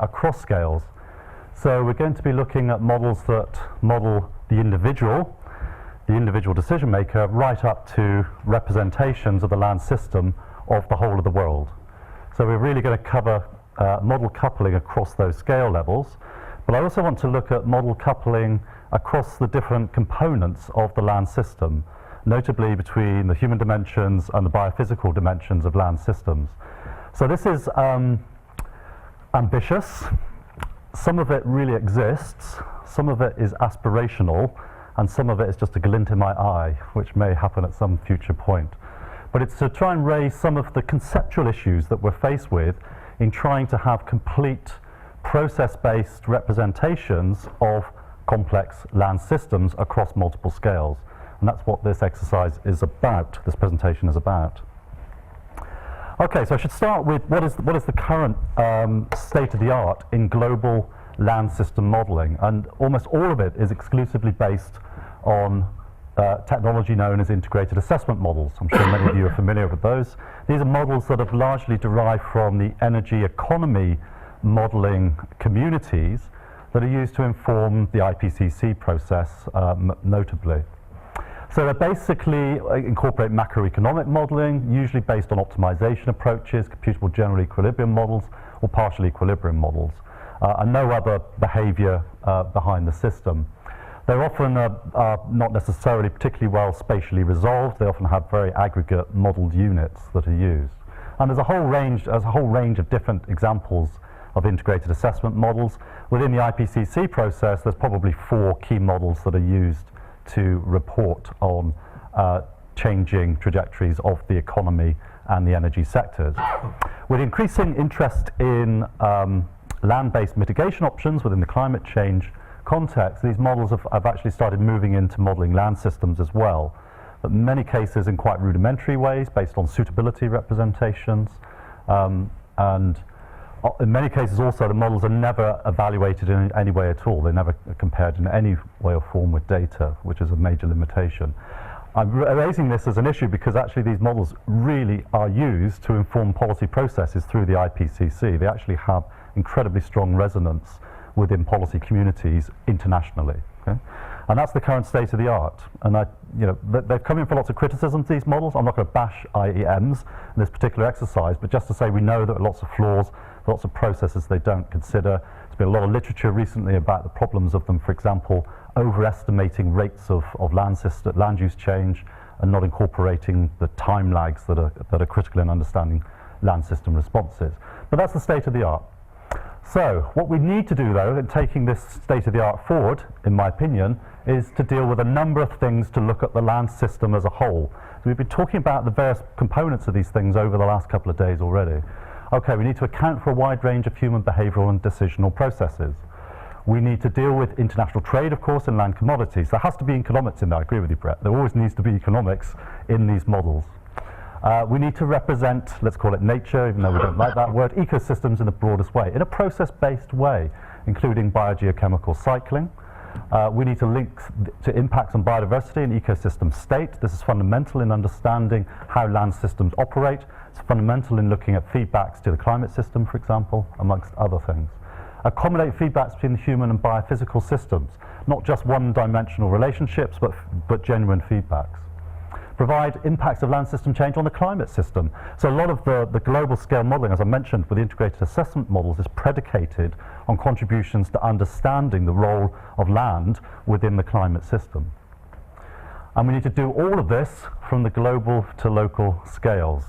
across scales. So we're going to be looking at models that model the individual decision maker, right up to representations of the land system of the whole of the world. So we're really going to cover model coupling across those scale levels, but I also want to look at model coupling across the different components of the land system, notably between the human dimensions and the biophysical dimensions of land systems. So this is ambitious. Some of it really exists, some of it is aspirational, and some of it is just a glint in my eye, which may happen at some future point. But it's to try and raise some of the conceptual issues that we're faced with in trying to have complete process-based representations of complex land systems across multiple scales. And that's what this exercise is about, this presentation is about. Okay, so I should start with what is the current state of the art in global land system modeling, and almost all of it is exclusively based on technology known as integrated assessment models. I'm sure many of you are familiar with those. These are models that have largely derived from the energy economy modeling communities that are used to inform the IPCC process, notably. So they basically incorporate macroeconomic modeling, usually based on optimization approaches, computable general equilibrium models, or partial equilibrium models, and no other behavior behind the system. They're often not necessarily particularly well spatially resolved. They often have very aggregate modeled units that are used. And there's a whole range of different examples of integrated assessment models. Within the IPCC process, there's probably 4 key models that are used to report on changing trajectories of the economy and the energy sectors. With increasing interest in land-based mitigation options within the climate change context, these models have actually started moving into modeling land systems as well, but in many cases in quite rudimentary ways based on suitability representations, and in many cases also the models are never evaluated in any way at all. They're never compared in any way or form with data, which is a major limitation. I'm raising this as an issue because actually these models really are used to inform policy processes through the IPCC. They actually have incredibly strong resonance within policy communities internationally. Okay? And that's the current state of the art. And they've come in for lots of criticisms, these models. I'm not going to bash IEMs in this particular exercise, but just to say we know there are lots of flaws, lots of processes they don't consider. There's been a lot of literature recently about the problems of them, for example, overestimating rates of land use change and not incorporating the time lags that are critical in understanding land system responses. But that's the state of the art. So what we need to do, though, in taking this state of the art forward, in my opinion, is to deal with a number of things to look at the land system as a whole. So we've been talking about the various components of these things over the last couple of days already. Okay, we need to account for a wide range of human behavioural and decisional processes. We need to deal with international trade, of course, in land commodities. There has to be economics in there, I agree with you, Brett. There always needs to be economics in these models. We need to represent, let's call it nature, even though we don't like that word, ecosystems in the broadest way, in a process-based way, including biogeochemical cycling. We need to link to impacts on biodiversity and ecosystem state. This is fundamental in understanding how land systems operate. It's fundamental in looking at feedbacks to the climate system, for example, amongst other things. Accommodate feedbacks between the human and biophysical systems, not just one-dimensional relationships, but genuine feedbacks. Provide impacts of land system change on the climate system. So a lot of the global scale modelling, as I mentioned, with the integrated assessment models is predicated on contributions to understanding the role of land within the climate system. And we need to do all of this from the global to local scales.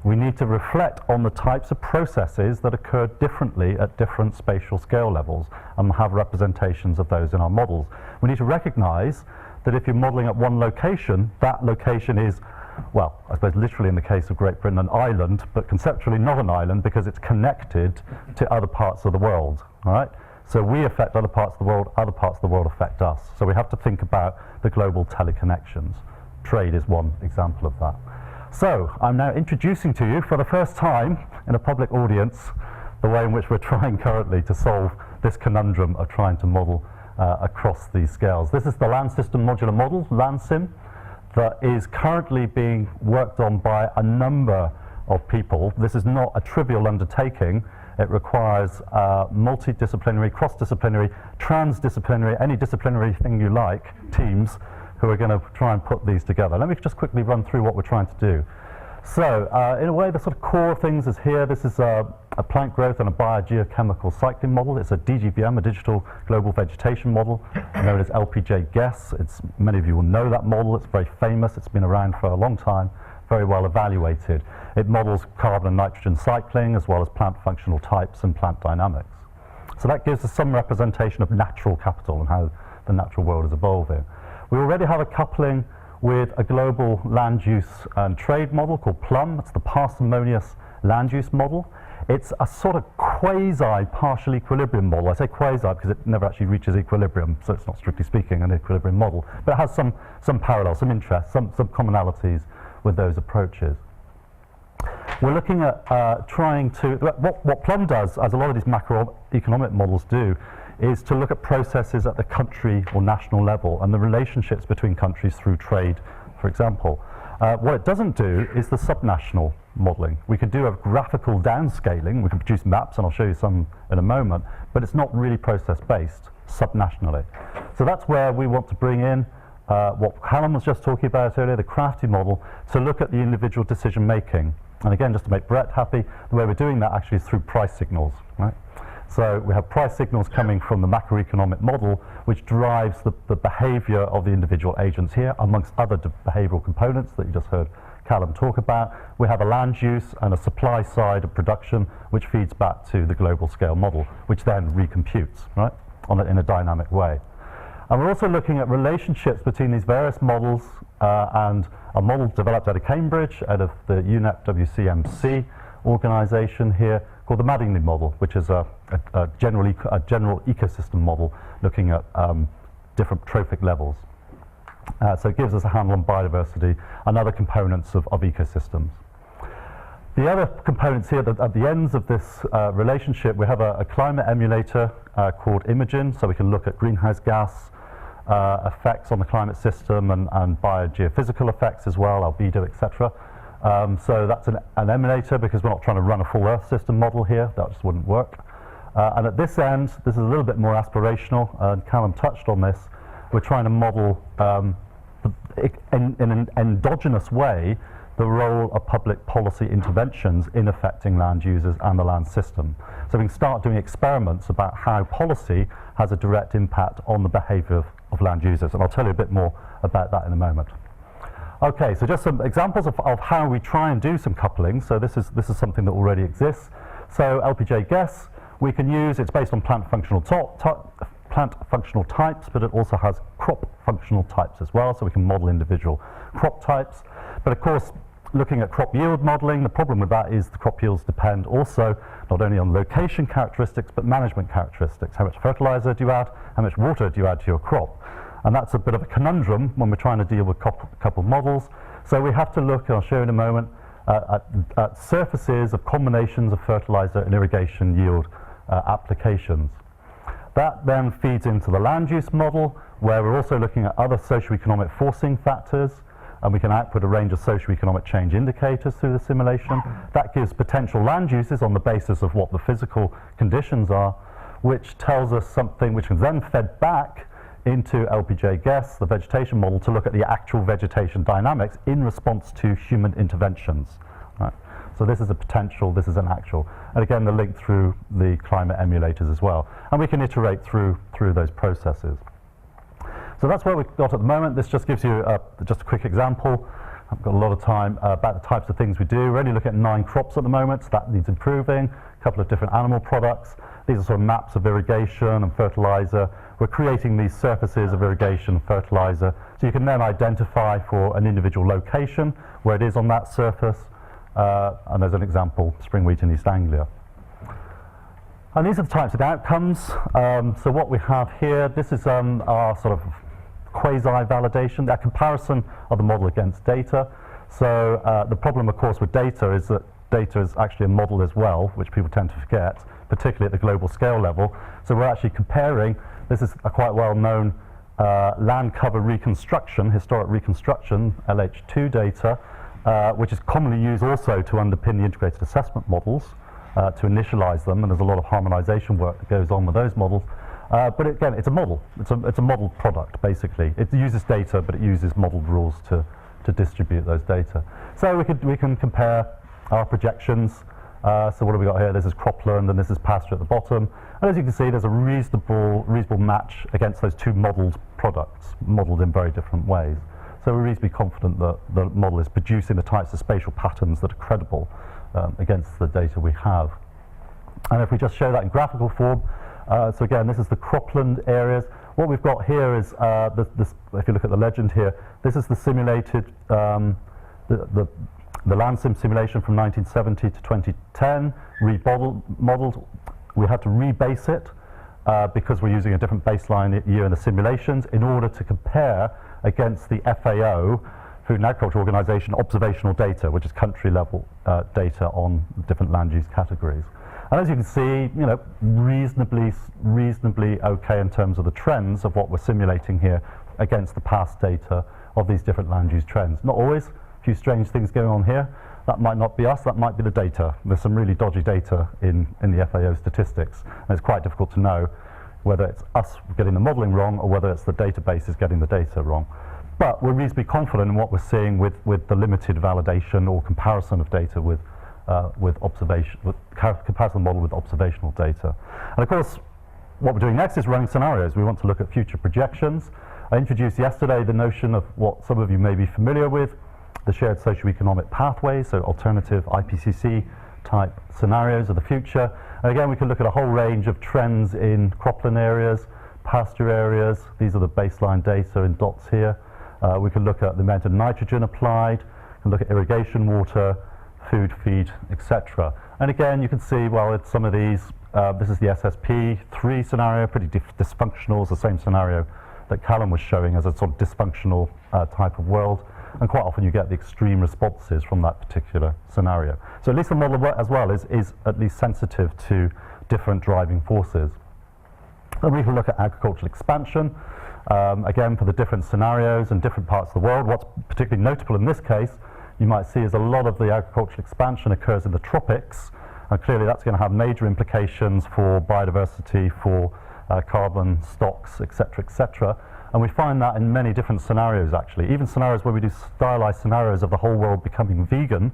We need to reflect on the types of processes that occur differently at different spatial scale levels and have representations of those in our models. We need to recognise that if you're modelling at one location, that location is, well, I suppose literally in the case of Great Britain, an island, but conceptually not an island because it's connected to other parts of the world, all right? So we affect other parts of the world affect us. So we have to think about the global teleconnections. Trade is one example of that. So I'm now introducing to you for the first time in a public audience the way in which we're trying currently to solve this conundrum of trying to model across these scales. This is the Land System Modular Model, LandSim, that is currently being worked on by a number of people. This is not a trivial undertaking. It requires multidisciplinary, cross-disciplinary, transdisciplinary, any disciplinary thing you like, teams who are going to try and put these together. Let me just quickly run through what we're trying to do. So, in a way, the sort of core of things is here. This is a plant growth and a biogeochemical cycling model. It's a DGVM, a digital global vegetation model, known as LPJ-GESS. Many of you will know that model. It's very famous. It's been around for a long time, very well evaluated. It models carbon and nitrogen cycling, as well as plant functional types and plant dynamics. So that gives us some representation of natural capital and how the natural world is evolving. We already have a coupling with a global land use and trade model called PLUM. It's the parsimonious land use model. It's a sort of quasi-partial equilibrium model. I say quasi because it never actually reaches equilibrium, so it's not strictly speaking an equilibrium model. But it has some parallels, some interests, some commonalities with those approaches. We're looking at trying to, what PLUM does, as a lot of these macroeconomic models do, is to look at processes at the country or national level and the relationships between countries through trade, for example. What it doesn't do is the subnational modelling. We could do a graphical downscaling, we can produce maps, and I'll show you some in a moment, but it's not really process-based subnationally. So that's where we want to bring in what Callum was just talking about earlier, the crafty model, to look at the individual decision-making. And again, just to make Brett happy, the way we're doing that actually is through price signals, right? So we have price signals coming from the macroeconomic model, which drives the behavior of the individual agents here, amongst other behavioral components that you just heard Callum talk about. We have a land use and a supply side of production, which feeds back to the global scale model, which then recomputes, right, in a dynamic way. And we're also looking at relationships between these various models and a model developed out of Cambridge, out of the UNEP WCMC organization here, called the Mattingly model, which is a general ecosystem model looking at different trophic levels. So it gives us a handle on biodiversity and other components of ecosystems. The other components here, at the ends of this relationship, we have a climate emulator called Imogen, so we can look at greenhouse gas effects on the climate system and biogeophysical effects as well, albedo, etc. So that's an emulator, because we're not trying to run a full Earth system model here. That just wouldn't work. And at this end, this is a little bit more aspirational, and Callum touched on this. We're trying to model in an endogenous way the role of public policy interventions in affecting land users and the land system. So we can start doing experiments about how policy has a direct impact on the behavior of land users, and I'll tell you a bit more about that in a moment. Okay, so just some examples of how we try and do some coupling. So this is something that already exists. So LPJ-GESS we can use, it's based on plant functional types, but it also has crop functional types as well, so we can model individual crop types. But of course, looking at crop yield modeling, the problem with that is the crop yields depend also not only on location characteristics, but management characteristics. How much fertilizer do you add? How much water do you add to your crop? And that's a bit of a conundrum when we're trying to deal with coupled models. So we have to look, and I'll show you in a moment, at surfaces of combinations of fertilizer and irrigation yield applications. That then feeds into the land use model, where we're also looking at other socioeconomic forcing factors, and we can output a range of socioeconomic change indicators through the simulation. That gives potential land uses on the basis of what the physical conditions are, which tells us something which is then fed back into LPJ-GESS, the vegetation model, to look at the actual vegetation dynamics in response to human interventions. Right? So this is a potential, this is an actual. And again, the link through the climate emulators as well. And we can iterate through those processes. So that's what we've got at the moment. This just gives you just a quick example. I've got a lot of time about the types of things we do. We're only looking at 9 crops at the moment, so that needs improving. A couple of different animal products. These are sort of maps of irrigation and fertilizer. We're creating these surfaces of irrigation and fertilizer, so you can then identify for an individual location where it is on that surface. And there's an example, spring wheat in East Anglia. And these are the types of outcomes. So what we have here, this is our sort of quasi-validation, a comparison of the model against data. So the problem, of course, with data is that data is actually a model as well, which people tend to forget, particularly at the global scale level. So we're actually comparing, this is a quite well-known land cover reconstruction, historic reconstruction, LH2 data, which is commonly used also to underpin the integrated assessment models, to initialize them, and there's a lot of harmonization work that goes on with those models. But again, it's a model. It's a model product, basically. It uses data, but it uses modeled rules to distribute those data. So we can compare our projections. So what have we got here? This is cropland, and this is pasture at the bottom. And as you can see, there's a reasonable match against those two modeled products, modeled in very different ways. So we're reasonably confident that the model is producing the types of spatial patterns that are credible against the data we have. And if we just show that in graphical form, so again, this is the cropland areas. What we've got here is, if you look at the legend here, this is the simulated, the land sim simulation from 1970 to 2010, remodeled. We had to rebase it because we're using a different baseline year in the simulations in order to compare against the FAO, Food and Agriculture Organization, observational data, which is country level data on different land use categories. And as you can see, reasonably okay in terms of the trends of what we're simulating here against the past data of these different land use trends. Not always, a few strange things going on here. That might not be us, that might be the data. There's some really dodgy data in the FAO statistics, and it's quite difficult to know whether it's us getting the modeling wrong or whether it's the database is getting the data wrong. But we're reasonably confident in what we're seeing with the limited validation or comparison of data with comparison model with observational data. And of course, what we're doing next is running scenarios. We want to look at future projections. I introduced yesterday the notion of what some of you may be familiar with, the shared socioeconomic pathways, so alternative IPCC type scenarios of the future. And again, we can look at a whole range of trends in cropland areas, pasture areas. These are the baseline data in dots here. We can look at the amount of nitrogen applied, we can look at irrigation water, food, feed, etc. And again, you can see, well, it's some of these, this is the SSP3 scenario, pretty dysfunctional. It's the same scenario that Callum was showing as a sort of dysfunctional type of world. And quite often you get the extreme responses from that particular scenario. So at least the model as well is at least sensitive to different driving forces. And we can look at agricultural expansion, again, for the different scenarios and different parts of the world. What's particularly notable in this case, you might see is a lot of the agricultural expansion occurs in the tropics, and clearly that's going to have major implications for biodiversity, for carbon stocks, etc., etc. And we find that in many different scenarios, actually. Even scenarios where we do stylized scenarios of the whole world becoming vegan,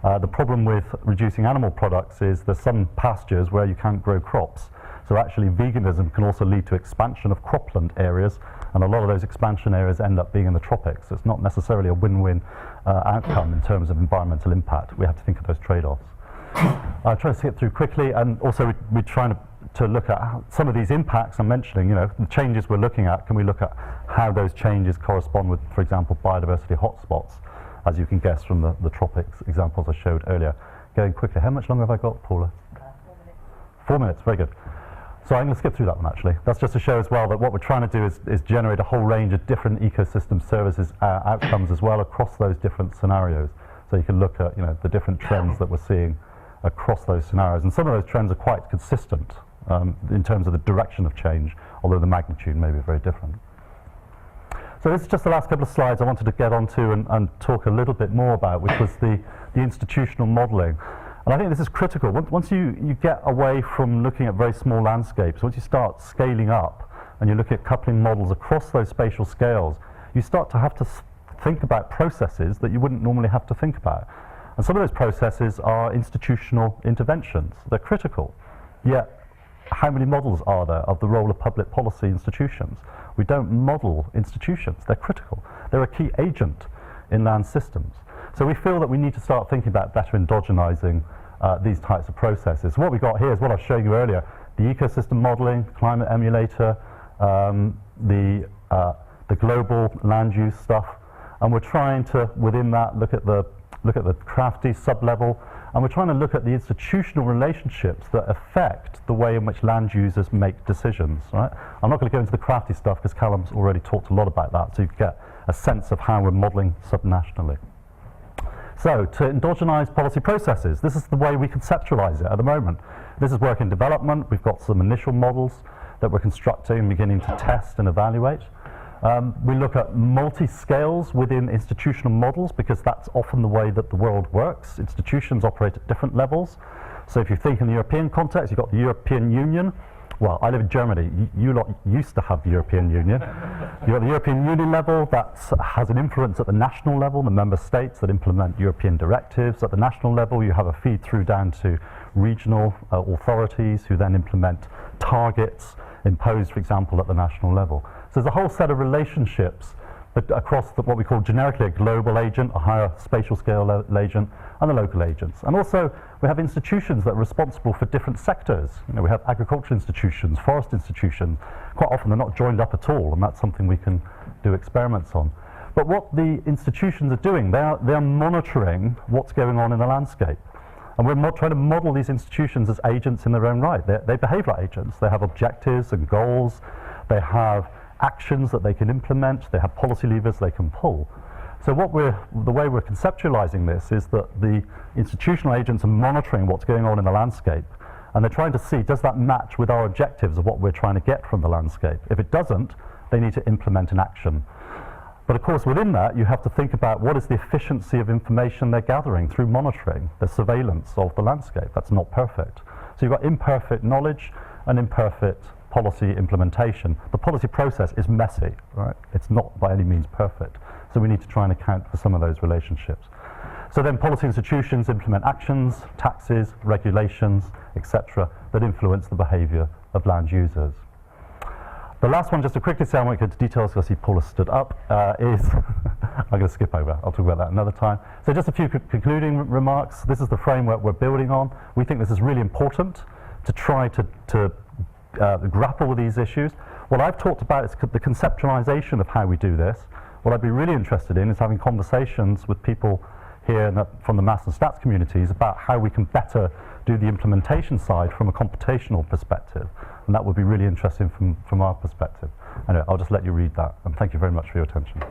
the problem with reducing animal products is there's some pastures where you can't grow crops. So actually veganism can also lead to expansion of cropland areas, and a lot of those expansion areas end up being in the tropics. So it's not necessarily a win-win outcome in terms of environmental impact. We have to think of those trade-offs. I'll try to skip through quickly, and also we're trying to look at some of these impacts I'm mentioning, the changes we're looking at. Can we look at how those changes correspond with, for example, biodiversity hotspots, as you can guess from the tropics examples I showed earlier. Going quickly, how much longer have I got, Paula? 4 minutes. 4 minutes, very good. So I'm going to skip through that one actually. That's just to show as well that what we're trying to do is generate a whole range of different ecosystem services outcomes as well across those different scenarios. So you can look at the different trends that we're seeing across those scenarios. And some of those trends are quite consistent in terms of the direction of change, although the magnitude may be very different. So this is just the last couple of slides I wanted to get onto and talk a little bit more about, which was the institutional modelling. And I think this is critical. Once you get away from looking at very small landscapes, once you start scaling up and you look at coupling models across those spatial scales, you start to have to think about processes that you wouldn't normally have to think about. And some of those processes are institutional interventions. They're critical. Yet, how many models are there of the role of public policy institutions? We don't model institutions. They're critical. They're a key agent in land systems. So we feel that we need to start thinking about better endogenizing these types of processes. What we got here is what I was showing you earlier: the ecosystem modeling, climate emulator, the global land use stuff, and we're trying to, within that, look at the crafty sub-level, and we're trying to look at the institutional relationships that affect the way in which land users make decisions. Right? I'm not going to go into the crafty stuff because Callum's already talked a lot about that, so you get a sense of how we're modeling subnationally. So, to endogenize policy processes, this is the way we conceptualize it at the moment. This is work in development. We've got some initial models that we're constructing and beginning to test and evaluate. We look at multi-scales within institutional models because that's often the way that the world works. Institutions operate at different levels. So if you think in the European context, you've got the European Union. Well, I live in Germany. You lot used to have the European Union. You've got the European Union level that has an influence at the national level, the member states that implement European directives. At the national level, you have a feed through down to regional authorities who then implement targets imposed, for example, at the national level. So there's a whole set of relationships but across what we call generically a global agent, a higher spatial scale agent, and the local agents. And also, we have institutions that are responsible for different sectors. You know, we have agriculture institutions, forest institutions. Quite often they're not joined up at all, and that's something we can do experiments on. But what the institutions are doing, they're monitoring what's going on in the landscape. And we're trying to model these institutions as agents in their own right. They behave like agents. They have objectives and goals. They have actions that they can implement. They have policy levers they can pull. So the way we're conceptualizing this is that the institutional agents are monitoring what's going on in the landscape, and they're trying to see, does that match with our objectives of what we're trying to get from the landscape? If it doesn't, they need to implement an action. But of course, within that, you have to think about what is the efficiency of information they're gathering through monitoring, the surveillance of the landscape. That's not perfect. So you've got imperfect knowledge and imperfect policy implementation. The policy process is messy, right? It's not by any means perfect. So we need to try and account for some of those relationships. So then policy institutions implement actions, taxes, regulations, etc., that influence the behavior of land users. The last one, just to quickly say, I won't go into details because I see Paula stood up, is, I'm going to skip over, I'll talk about that another time. So just a few concluding remarks. This is the framework we're building on. We think this is really important to try to grapple with these issues. What I've talked about is the conceptualization of how we do this. What I'd be really interested in is having conversations with people here from the maths and stats communities about how we can better do the implementation side from a computational perspective. And that would be really interesting from our perspective. Anyway, I'll just let you read that. And thank you very much for your attention.